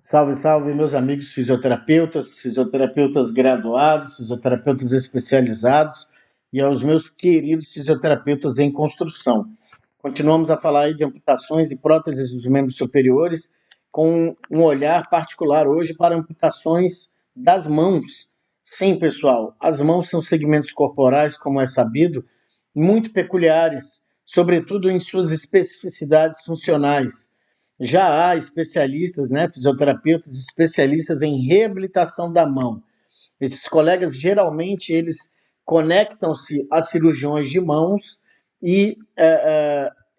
Salve, salve, meus amigos fisioterapeutas, fisioterapeutas graduados, fisioterapeutas especializados e aos meus queridos fisioterapeutas em construção. Continuamos a falar aí de amputações e próteses dos membros superiores, com um olhar particular hoje para amputações das mãos. Sim, pessoal, as mãos são segmentos corporais, como é sabido, muito peculiares, sobretudo em suas especificidades funcionais. Já há especialistas, né, fisioterapeutas especialistas em reabilitação da mão. Esses colegas geralmente eles conectam-se a cirurgiões de mãos e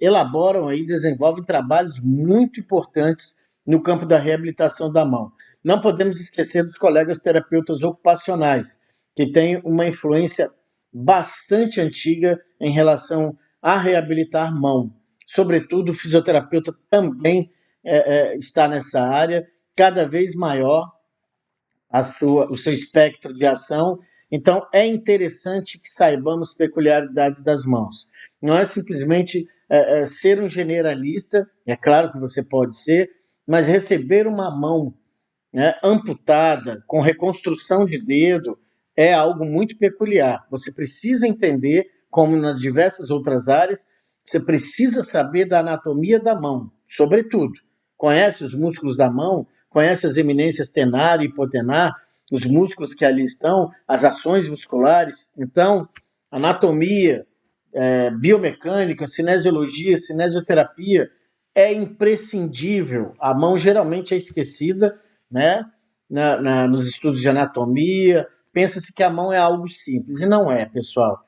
elaboram aí, desenvolvem trabalhos muito importantes no campo da reabilitação da mão. Não podemos esquecer dos colegas terapeutas ocupacionais, que têm uma influência bastante antiga em relação a reabilitar mão. Sobretudo, o fisioterapeuta também está nessa área, cada vez maior o seu espectro de ação. Então, é interessante que saibamos peculiaridades das mãos. Não é simplesmente ser um generalista, é claro que você pode ser, mas receber uma mão, né, amputada, com reconstrução de dedo, é algo muito peculiar. Você precisa entender, como nas diversas outras áreas, você precisa saber da anatomia da mão, sobretudo. Conhece os músculos da mão, conhece as eminências tenar e hipotenar, os músculos que ali estão, as ações musculares. Então, anatomia, biomecânica, cinesiologia, cinesioterapia é imprescindível. A mão geralmente é esquecida, né? Nos estudos de anatomia, pensa-se que a mão é algo simples, e não é, pessoal.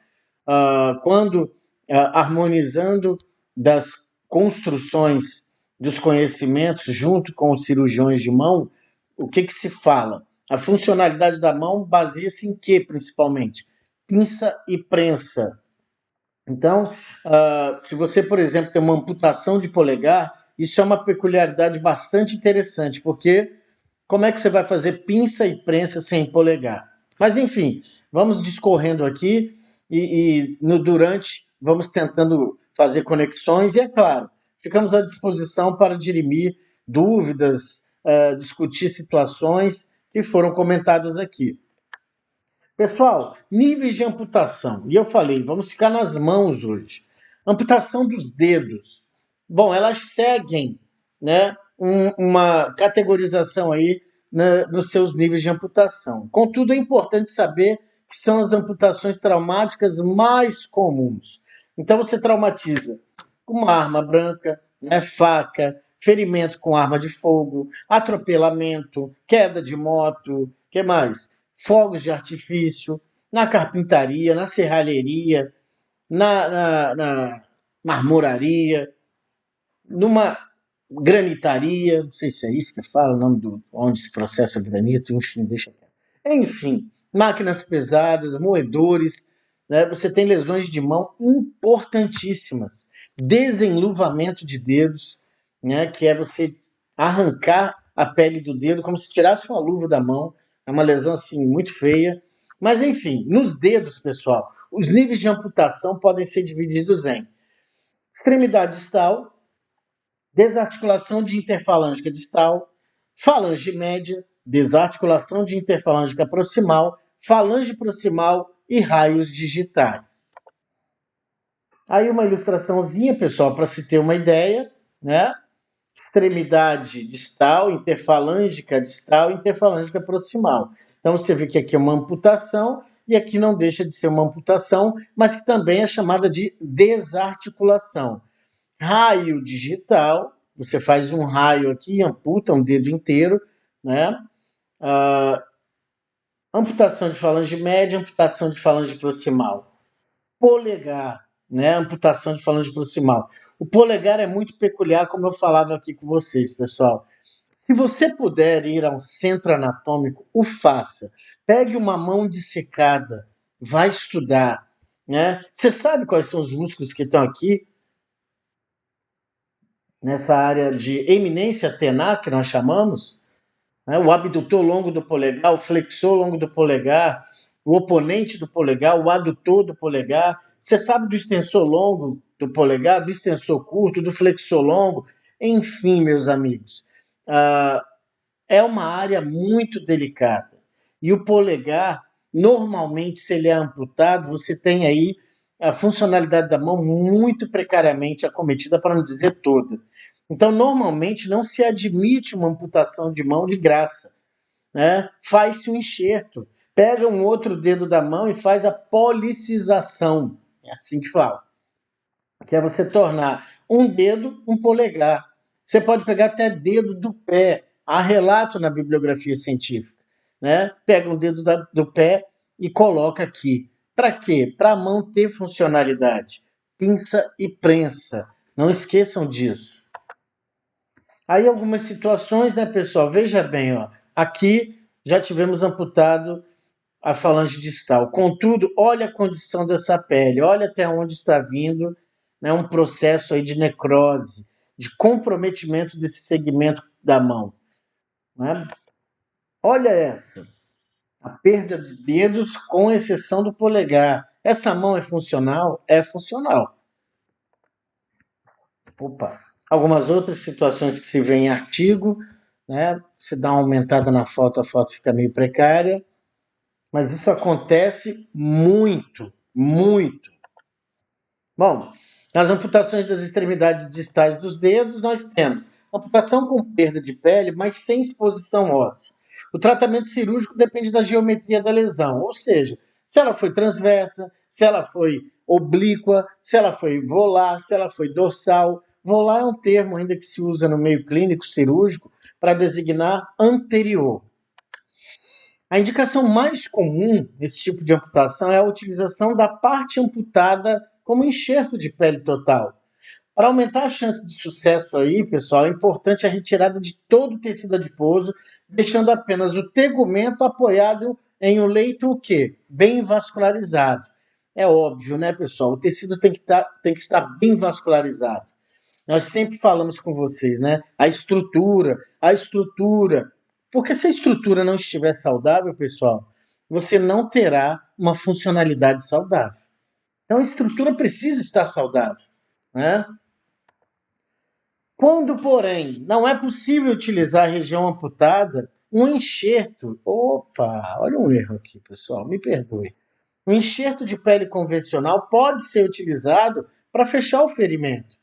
Quando harmonizando das construções dos conhecimentos junto com os cirurgiões de mão, o que se fala? A funcionalidade da mão baseia-se em quê, principalmente? Pinça e prensa. Então, se você, por exemplo, tem uma amputação de polegar, isso é uma peculiaridade bastante interessante, porque como é que você vai fazer pinça e prensa sem polegar? Mas, enfim, vamos discorrendo aqui e no durante vamos tentando fazer conexões e, é claro, ficamos à disposição para dirimir dúvidas, discutir situações que foram comentadas aqui. Pessoal, níveis de amputação. E eu falei, vamos ficar nas mãos hoje. Amputação dos dedos. Bom, elas seguem, né, uma categorização aí, né, nos seus níveis de amputação. Contudo, é importante saber que são as amputações traumáticas mais comuns. Então, você traumatiza com uma arma branca, né, faca, ferimento com arma de fogo, atropelamento, queda de moto, que mais? Fogos de artifício, na carpintaria, na serralheria, na marmoraria, numa granitaria, não sei se é isso que fala, o nome do onde se processa granito, enfim, deixa quieto. Enfim, máquinas pesadas, moedores, né? Você tem lesões de mão importantíssimas, desenluvamento de dedos, né? Que é você arrancar a pele do dedo como se tirasse uma luva da mão, é uma lesão assim muito feia. Mas enfim, nos dedos, pessoal, os níveis de amputação podem ser divididos em extremidade distal, desarticulação de interfalângica distal, falange média, desarticulação de interfalângica proximal, falange proximal e raios digitais. Aí uma ilustraçãozinha, pessoal, para se ter uma ideia, né? Extremidade distal, interfalângica distal, interfalângica proximal. Então você vê que aqui é uma amputação e aqui não deixa de ser uma amputação, mas que também é chamada de desarticulação. Raio digital, você faz um raio aqui, amputa um dedo inteiro, né? Amputação de falange média, amputação de falange proximal. Polegar, né? Amputação de falange proximal. O polegar é muito peculiar, como eu falava aqui com vocês, pessoal. Se você puder ir a um centro anatômico, o faça. Pegue uma mão dissecada, vai estudar, né? Você sabe quais são os músculos que estão aqui? Nessa área de eminência tenar, que nós chamamos, né? O abdutor longo do polegar, o flexor longo do polegar, o oponente do polegar, o adutor do polegar. Você sabe do extensor longo do polegar, do extensor curto, do flexor longo, enfim, meus amigos. é uma área muito delicada. E o polegar, normalmente, se ele é amputado, você tem aí a funcionalidade da mão muito precariamente acometida, para não dizer toda. Então, normalmente, não se admite uma amputação de mão de graça, né? Faz-se um enxerto, pega um outro dedo da mão e faz a policização, é assim que fala, que é você tornar um dedo um polegar. Você pode pegar até dedo do pé. Há relato na bibliografia científica, né? Pega um dedo do pé e coloca aqui. Para quê? Para a mão ter funcionalidade. Pinça e prensa. Não esqueçam disso. Aí algumas situações, né, pessoal? Veja bem, ó. Aqui já tivemos amputado a falange distal. Contudo, olha a condição dessa pele, olha até onde está vindo, né, um processo aí de necrose, de comprometimento desse segmento da mão, né? Olha essa, a perda de dedos com exceção do polegar. Essa mão é funcional? É funcional. Opa. Algumas outras situações que se vê em artigo, né? Se dá uma aumentada na foto, a foto fica meio precária, mas isso acontece muito, muito. Bom, nas amputações das extremidades distais dos dedos, nós temos amputação com perda de pele, mas sem exposição óssea. O tratamento cirúrgico depende da geometria da lesão, ou seja, se ela foi transversa, se ela foi oblíqua, se ela foi volar, se ela foi dorsal. Volar é um termo ainda que se usa no meio clínico cirúrgico para designar anterior. A indicação mais comum nesse tipo de amputação é a utilização da parte amputada como enxerto de pele total. Para aumentar a chance de sucesso aí, pessoal, é importante a retirada de todo o tecido adiposo, deixando apenas o tegumento apoiado em um leito o quê? Bem vascularizado. É óbvio, né, pessoal? O tecido tem que estar bem vascularizado. Nós sempre falamos com vocês, né? A estrutura. Porque se a estrutura não estiver saudável, pessoal, você não terá uma funcionalidade saudável. Então a estrutura precisa estar saudável, né? Quando, porém, não é possível utilizar a região amputada, um enxerto. Opa, olha um erro aqui, pessoal, me perdoe. Um enxerto de pele convencional pode ser utilizado para fechar o ferimento.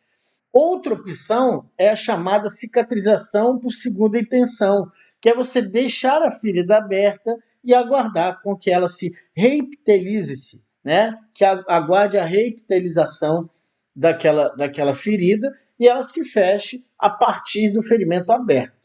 Outra opção é a chamada cicatrização por segunda intenção, que é você deixar a ferida aberta e aguardar com que ela se reepitelize-se, né? Que aguarde a reepitelização daquela ferida e ela se feche a partir do ferimento aberto.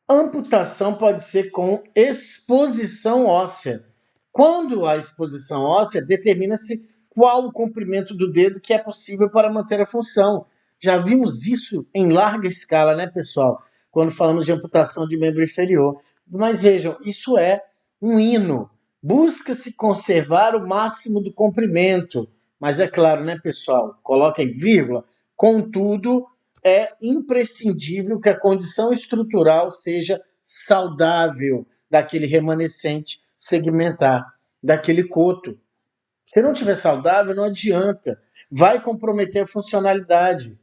Amputação pode ser com exposição óssea. Quando há exposição óssea, determina-se qual o comprimento do dedo que é possível para manter a função. Já vimos isso em larga escala, né, pessoal? Quando falamos de amputação de membro inferior. Mas vejam, isso é um hino. Busca-se conservar o máximo do comprimento. Mas é claro, né, pessoal? Coloquem vírgula. Contudo, é imprescindível que a condição estrutural seja saudável daquele remanescente segmentar, daquele coto. Se não tiver saudável, não adianta. Vai comprometer a funcionalidade.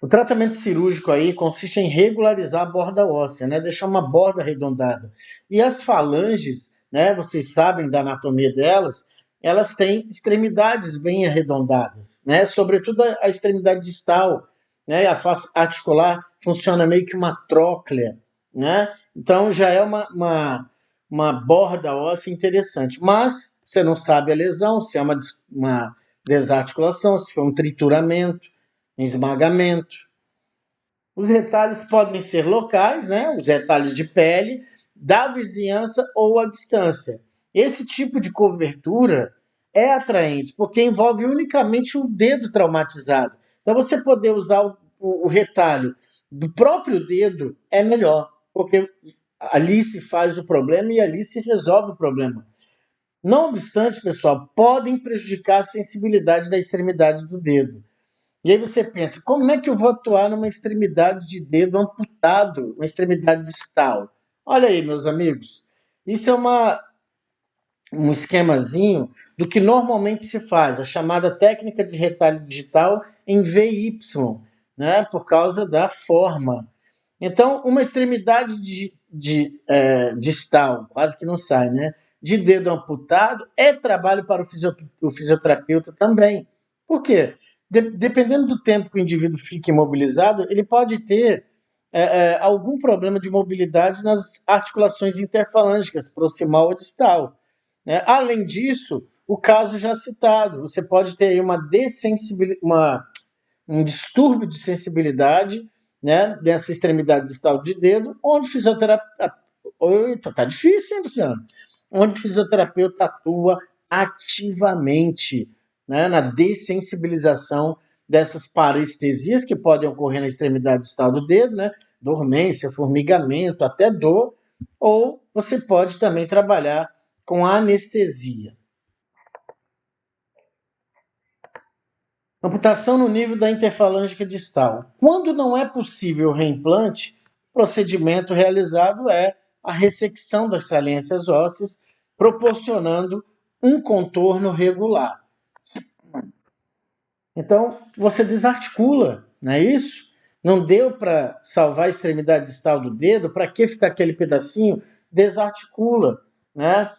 O tratamento cirúrgico aí consiste em regularizar a borda óssea, né? Deixar uma borda arredondada. E as falanges, né? Vocês sabem da anatomia delas, elas têm extremidades bem arredondadas, né? Sobretudo a extremidade distal, né? A face articular funciona meio que uma tróclea, né? Então já é uma borda óssea interessante. Mas você não sabe a lesão, se é uma desarticulação, se foi um trituramento, esmagamento. Os retalhos podem ser locais, né? Os retalhos de pele, da vizinhança ou à distância. Esse tipo de cobertura é atraente porque envolve unicamente o dedo traumatizado. Então, você poder usar o retalho do próprio dedo é melhor, porque ali se faz o problema e ali se resolve o problema. Não obstante, pessoal, podem prejudicar a sensibilidade da extremidade do dedo. E aí você pensa, como é que eu vou atuar numa extremidade de dedo amputado, uma extremidade distal? Olha aí, meus amigos, isso é um esquemazinho do que normalmente se faz, a chamada técnica de retalho digital em VY. né, por causa da forma. Então, uma extremidade distal, quase que não sai, né? De dedo amputado, é trabalho para o fisioterapeuta também. Por quê? Dependendo do tempo que o indivíduo fica imobilizado, ele pode ter algum problema de mobilidade nas articulações interfalângicas, proximal ou distal, né? Além disso, o caso já citado, você pode ter aí um distúrbio de sensibilidade, né, dessa extremidade distal de dedo, onde o fisioterapeuta. Eita, tá difícil, hein, Luciano? Onde o fisioterapeuta atua ativamente, né, na dessensibilização dessas parestesias que podem ocorrer na extremidade distal do dedo, né, dormência, formigamento, até dor, ou você pode também trabalhar com anestesia. Amputação no nível da interfalângica distal. Quando não é possível o reimplante, o procedimento realizado é a ressecção das saliências ósseas, proporcionando um contorno regular. Então, você desarticula, não é isso? Não deu para salvar a extremidade distal do dedo, para que ficar aquele pedacinho? Desarticula, né?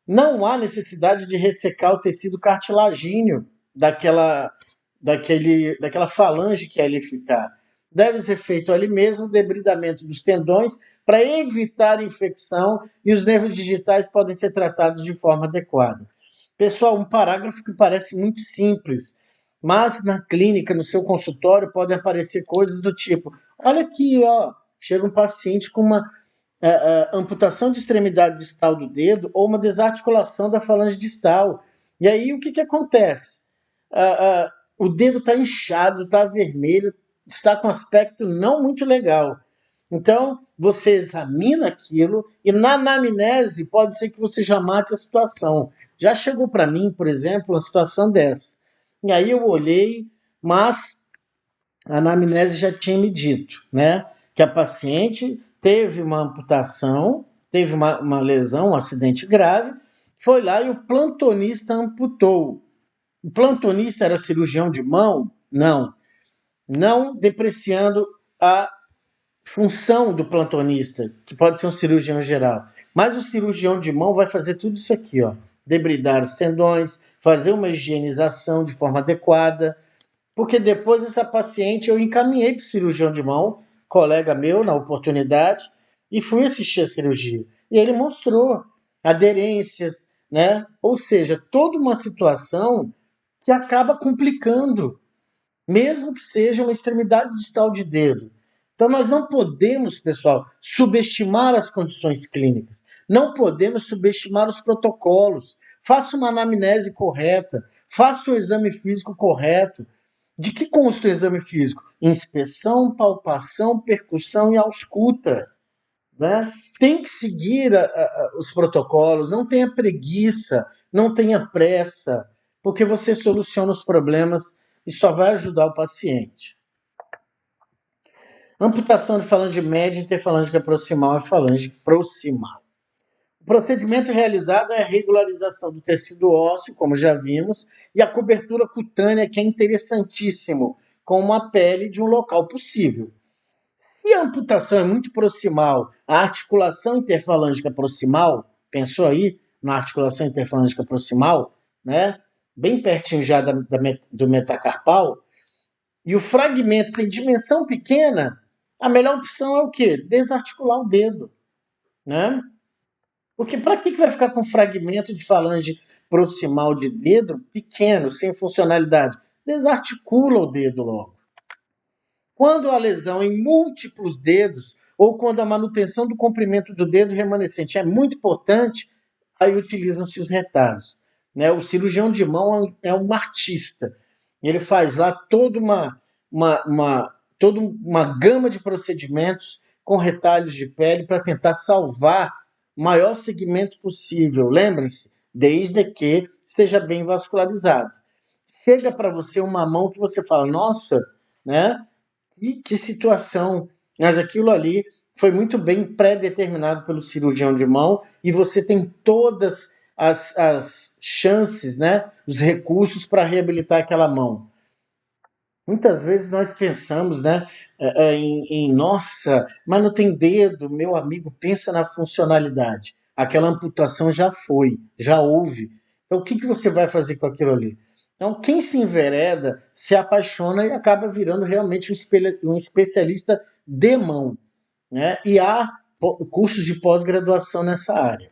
Não há necessidade de ressecar o tecido cartilagíneo daquela falange que ali ficar. Deve ser feito ali mesmo o debridamento dos tendões para evitar infecção e os nervos digitais podem ser tratados de forma adequada. Pessoal, um parágrafo que parece muito simples, mas na clínica, no seu consultório, podem aparecer coisas do tipo: olha aqui, ó, chega um paciente com uma amputação de extremidade distal do dedo ou uma desarticulação da falange distal. E aí o que acontece? O dedo está inchado, está vermelho, está com aspecto não muito legal. Então, você examina aquilo e na anamnese pode ser que você já mate a situação. Já chegou para mim, por exemplo, uma situação dessa. E aí eu olhei, mas a anamnese já tinha me dito, né, que a paciente teve uma amputação, teve uma lesão, um acidente grave, foi lá e o plantonista amputou. O plantonista era cirurgião de mão? Não. Não depreciando a função do plantonista, que pode ser um cirurgião geral. Mas o cirurgião de mão vai fazer tudo isso aqui, ó. Debridar os tendões, fazer uma higienização de forma adequada, porque depois essa paciente eu encaminhei para o cirurgião de mão, colega meu na oportunidade, e fui assistir a cirurgia. E ele mostrou aderências, né? Ou seja, toda uma situação que acaba complicando, mesmo que seja uma extremidade distal de dedo. Então nós não podemos, pessoal, subestimar as condições clínicas. Não podemos subestimar os protocolos. Faça uma anamnese correta, faça o exame físico correto. De que consta o exame físico? Inspeção, palpação, percussão e ausculta, né? Tem que seguir os protocolos, não tenha preguiça, não tenha pressa, porque você soluciona os problemas e só vai ajudar o paciente. Amputação de falange média, interfalângica proximal e falange proximal. O procedimento realizado é a regularização do tecido ósseo, como já vimos, e a cobertura cutânea, que é interessantíssimo, com uma pele de um local possível. Se a amputação é muito proximal, a articulação interfalângica proximal, pensou aí na articulação interfalângica proximal, né? Bem pertinho já do metacarpal, e o fragmento tem dimensão pequena, a melhor opção é o quê? Desarticular o dedo, né? Porque para que vai ficar com fragmento de falange proximal de dedo pequeno, sem funcionalidade? Desarticula o dedo logo. Quando a lesão em múltiplos dedos ou quando a manutenção do comprimento do dedo remanescente é muito importante, aí utilizam-se os retalhos, né? O cirurgião de mão é um artista. Ele faz lá toda uma gama de procedimentos com retalhos de pele para tentar salvar o maior segmento possível. Lembrem-se, desde que esteja bem vascularizado. Chega para você uma mão que você fala, nossa, né? Que situação! Mas aquilo ali foi muito bem pré-determinado pelo cirurgião de mão e você tem todas as chances, né, os recursos para reabilitar aquela mão. Muitas vezes nós pensamos, né, nossa, mas não tem dedo, meu amigo, pensa na funcionalidade. Aquela amputação já foi, já houve. Então, o que que você vai fazer com aquilo ali? Então, quem se envereda se apaixona e acaba virando realmente um especialista de mão, né? E há cursos de pós-graduação nessa área.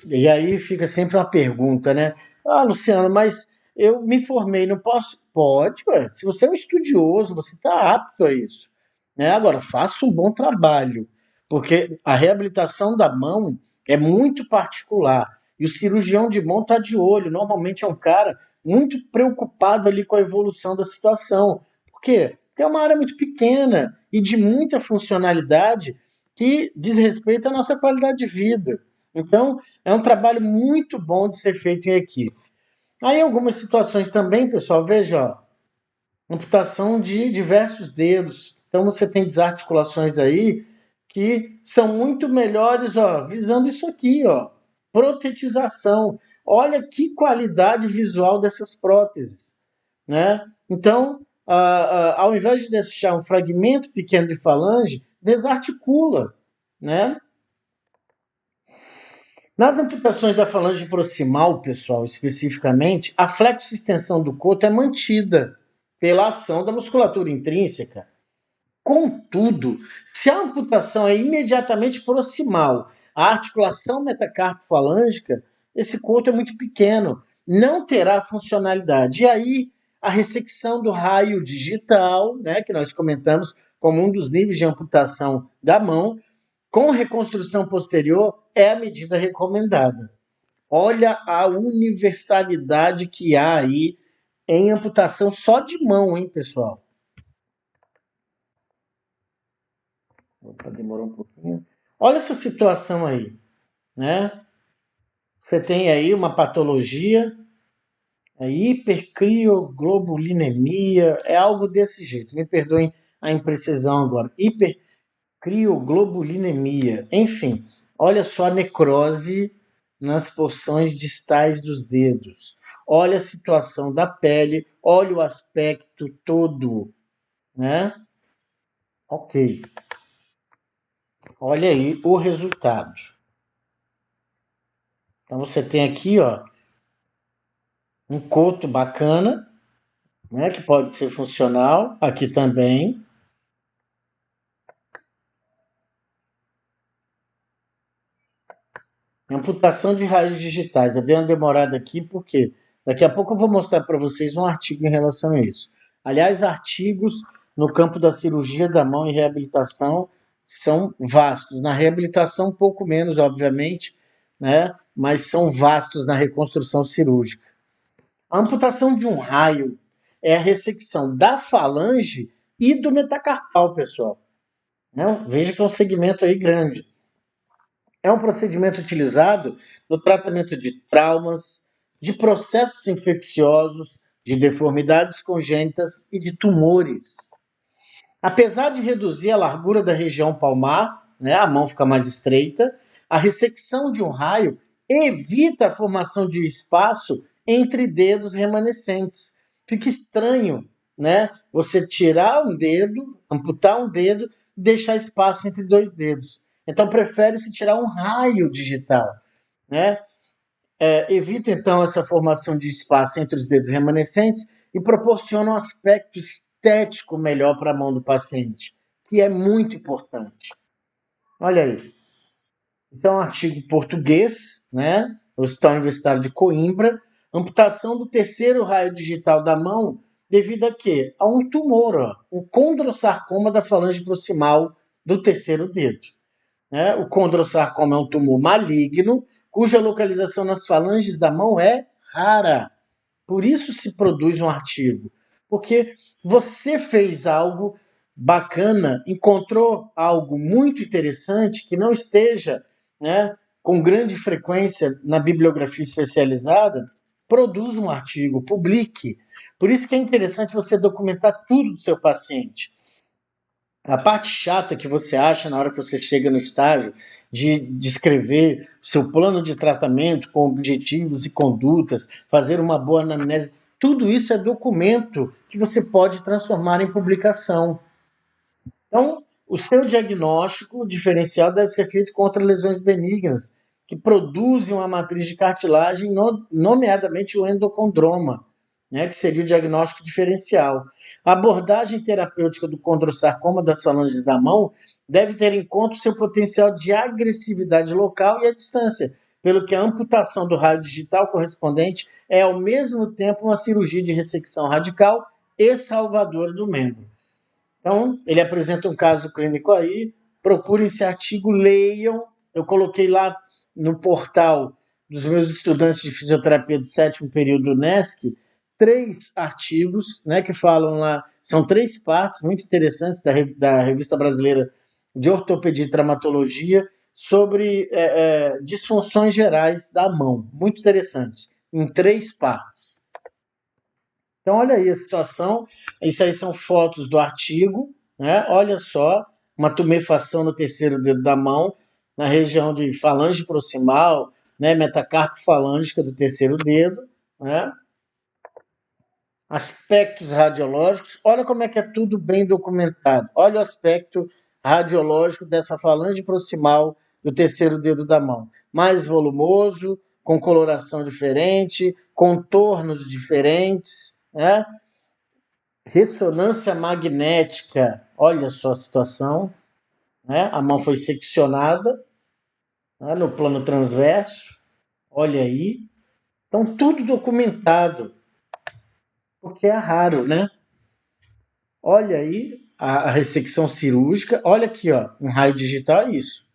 E aí fica sempre uma pergunta, né? Ah, Luciano, mas eu me formei, não posso? Pode, ué. Se você é um estudioso, você está apto a isso. Né? Agora, faça um bom trabalho, porque a reabilitação da mão é muito particular. E o cirurgião de mão está de olho. Normalmente é um cara muito preocupado ali com a evolução da situação. Por quê? Porque é uma área muito pequena e de muita funcionalidade que diz respeito à nossa qualidade de vida. Então, é um trabalho muito bom de ser feito em equipe. Aí, algumas situações também, pessoal, veja, ó, amputação de diversos dedos. Então, você tem desarticulações aí que são muito melhores, ó, visando isso aqui, ó, protetização. Olha que qualidade visual dessas próteses, né? Então, ao invés de deixar um fragmento pequeno de falange, desarticula, né? Nas amputações da falange proximal, pessoal, especificamente, a flexo-extensão do coto é mantida pela ação da musculatura intrínseca. Contudo, se a amputação é imediatamente proximal à articulação metacarpo-falângica, esse coto é muito pequeno, não terá funcionalidade. E aí, a ressecção do raio digital, né, que nós comentamos como um dos níveis de amputação da mão, com reconstrução posterior, é a medida recomendada. Olha a universalidade que há aí em amputação só de mão, hein, pessoal? Opa, demorou um pouquinho. Olha essa situação aí, né? Você tem aí uma patologia, hipercrioglobulinemia, é algo desse jeito. Me perdoem a imprecisão agora. Hipercrioglobulinemia. Enfim, olha só a necrose nas porções distais dos dedos. Olha a situação da pele, olha o aspecto todo, né? Ok. Olha aí o resultado. Então você tem aqui, ó, um coto bacana, né, que pode ser funcional, aqui também. Amputação de raios digitais. Eu dei uma demorada aqui porque daqui a pouco eu vou mostrar para vocês um artigo em relação a isso. Aliás, artigos no campo da cirurgia da mão e reabilitação são vastos. Na reabilitação, um pouco menos, obviamente, né? Mas são vastos na reconstrução cirúrgica. A amputação de um raio é a ressecção da falange e do metacarpal, pessoal. Né? Veja que é um segmento aí grande. É um procedimento utilizado no tratamento de traumas, de processos infecciosos, de deformidades congênitas e de tumores. Apesar de reduzir a largura da região palmar, né, a mão fica mais estreita, a ressecção de um raio evita a formação de espaço entre dedos remanescentes. Fica estranho, né? Você tirar um dedo, amputar um dedo, deixar espaço entre dois dedos. Então prefere-se tirar um raio digital, né? Evita então essa formação de espaço entre os dedos remanescentes e proporciona um aspecto estético melhor para a mão do paciente, que é muito importante. Olha aí, isso é um artigo português, né? Hospital Universitário de Coimbra, amputação do terceiro raio digital da mão devido a quê? A um tumor, ó, um condrossarcoma da falange proximal do terceiro dedo. Né? O condrossarcoma é um tumor maligno, cuja localização nas falanges da mão é rara. Por isso se produz um artigo. Porque você fez algo bacana, encontrou algo muito interessante que não esteja, né, com grande frequência na bibliografia especializada, produz um artigo, publique. Por isso que é interessante você documentar tudo do seu paciente. A parte chata que você acha na hora que você chega no estágio de descrever o seu plano de tratamento com objetivos e condutas, fazer uma boa anamnese, Tudo isso é documento que você pode transformar em publicação. Então, o seu diagnóstico diferencial deve ser feito contra lesões benignas, que produzem uma matriz de cartilagem, nomeadamente o endocondroma, né, que seria o diagnóstico diferencial. A abordagem terapêutica do condrossarcoma das falanges da mão deve ter em conta o seu potencial de agressividade local e a distância, pelo que a amputação do raio digital correspondente é, ao mesmo tempo, uma cirurgia de ressecção radical e salvadora do membro. Então, ele apresenta um caso clínico aí, procurem esse artigo, leiam. Eu coloquei lá no portal dos meus estudantes de fisioterapia do 7º período do NESC, 3 artigos, né, que falam lá, são 3 partes muito interessantes da Revista Brasileira de Ortopedia e Traumatologia, sobre disfunções gerais da mão, muito interessante, em 3 partes. Então, olha aí a situação. Isso aí são fotos do artigo, né? Olha só, uma tumefação no terceiro dedo da mão, na região de falange proximal, né? Metacarpo falângica do terceiro dedo, né? Aspectos radiológicos. Olha como é que é tudo bem documentado. Olha o aspecto radiológico dessa falange proximal do terceiro dedo da mão. Mais volumoso, com coloração diferente, contornos diferentes, né? Ressonância magnética, olha só a situação, né? A mão foi seccionada, né, no plano transverso, olha aí. Então, tudo documentado, porque é raro, né? Olha aí a ressecção cirúrgica, olha aqui, ó, um raio digital é isso.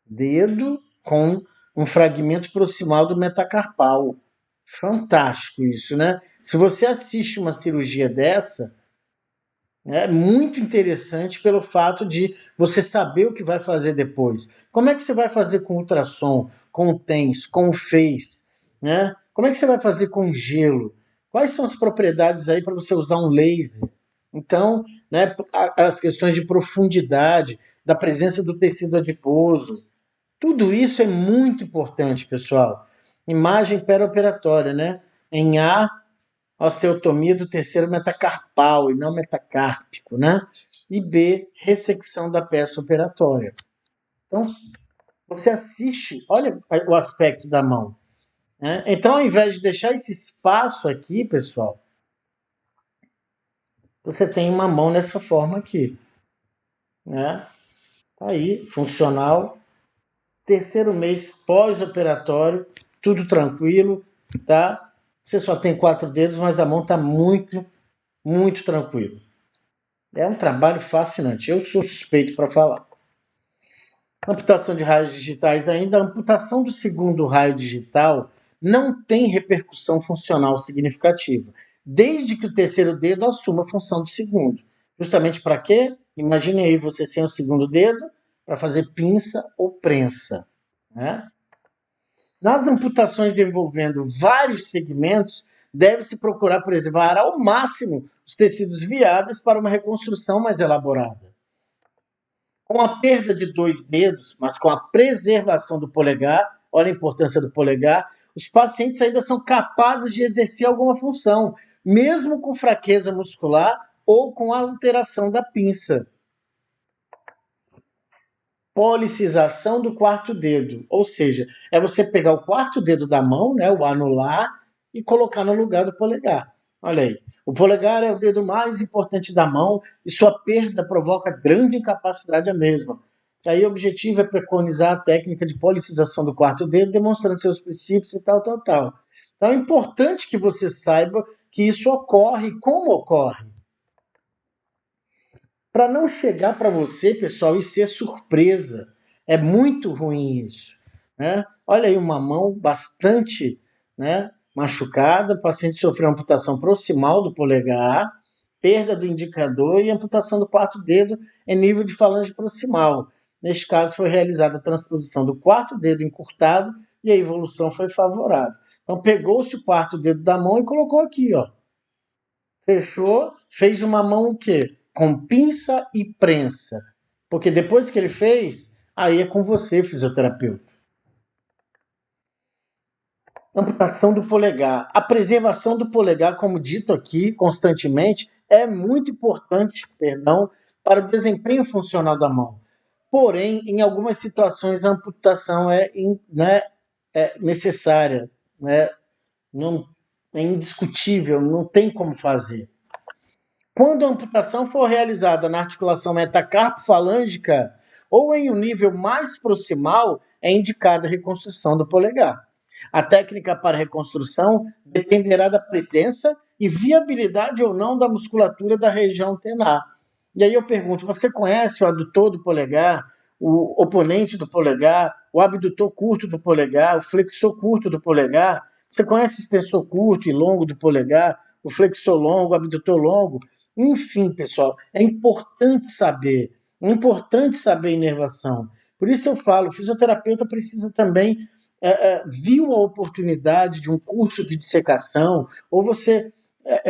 Dedo com um fragmento proximal do metacarpal. Fantástico isso, né? Se você assiste uma cirurgia dessa, é muito interessante pelo fato de você saber o que vai fazer depois. Como é que você vai fazer com ultrassom, com o TENS, com o FACE? Né? Como é que você vai fazer com gelo? Quais são as propriedades aí para você usar um laser? Então, né, as questões de profundidade, da presença do tecido adiposo, tudo isso é muito importante, pessoal. Imagem perioperatória, né? Em A, osteotomia do terceiro metacarpal e não metacárpico, né? E B, ressecção da peça operatória. Então, você assiste, olha o aspecto da mão. Né? Então, ao invés de deixar esse espaço aqui, pessoal, você tem uma mão nessa forma aqui. Né? Tá aí, funcional. Terceiro mês pós-operatório, tudo tranquilo, tá? Você só tem 4 dedos, mas a mão está muito, muito tranquila. É um trabalho fascinante. Eu sou suspeito para falar. Amputação de raios digitais ainda. A amputação do segundo raio digital não tem repercussão funcional significativa, desde que o terceiro dedo assuma a função do segundo. Justamente para quê? Imagine aí você sem o segundo dedo para fazer pinça ou prensa. Né? Nas amputações envolvendo vários segmentos, deve-se procurar preservar ao máximo os tecidos viáveis para uma reconstrução mais elaborada. Com a perda de 2 dedos, mas com a preservação do polegar, olha a importância do polegar, os pacientes ainda são capazes de exercer alguma função, mesmo com fraqueza muscular ou com alteração da pinça. Policização do quarto dedo, ou seja, é você pegar o quarto dedo da mão, né, o anular, e colocar no lugar do polegar. Olha aí, o polegar é o dedo mais importante da mão e sua perda provoca grande incapacidade a mesma. E aí o objetivo é preconizar a técnica de policização do quarto dedo, demonstrando seus princípios e tal, tal, tal. Então é importante que você saiba que isso ocorre e como ocorre. Para não chegar para você, pessoal, e ser surpresa. É muito ruim isso. Né? Olha aí uma mão bastante, né, machucada, o paciente sofreu amputação proximal do polegar, perda do indicador e amputação do quarto dedo em nível de falange proximal. Neste caso, foi realizada a transposição do quarto dedo encurtado e a evolução foi favorável. Então, pegou-se o quarto dedo da mão e colocou aqui, ó. Fechou, fez uma mão o quê? Com pinça e prensa. Porque depois que ele fez, aí é com você, fisioterapeuta. Amputação do polegar. A preservação do polegar, como dito aqui constantemente, é muito importante, perdão, para o desempenho funcional da mão. Porém, em algumas situações, a amputação né, é necessária, né, não, é indiscutível, não tem como fazer. Quando a amputação for realizada na articulação metacarpo-falângica ou em um nível mais proximal, é indicada a reconstrução do polegar. A técnica para reconstrução dependerá da presença e viabilidade ou não da musculatura da região tenar. E aí eu pergunto, você conhece o adutor do polegar, o oponente do polegar, o abdutor curto do polegar, o flexor curto do polegar? Você conhece o extensor curto e longo do polegar, o flexor longo, o abdutor longo? Enfim, pessoal, é importante saber inervação. Por isso eu falo, o fisioterapeuta precisa também, viu a oportunidade de um curso de dissecação, ou você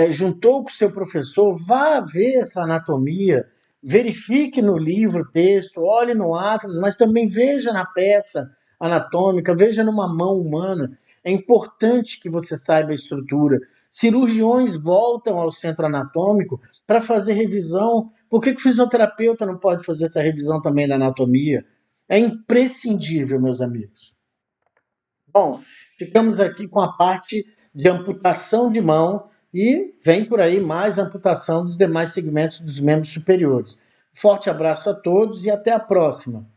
juntou com o seu professor, vá ver essa anatomia, verifique no livro o texto, olhe no atlas, mas também veja na peça anatômica, veja numa mão humana. É importante que você saiba a estrutura. Cirurgiões voltam ao centro anatômico para fazer revisão. Por que o fisioterapeuta não pode fazer essa revisão também da anatomia? É imprescindível, meus amigos. Bom, ficamos aqui com a parte de amputação de mão e vem por aí mais amputação dos demais segmentos dos membros superiores. Forte abraço a todos e até a próxima.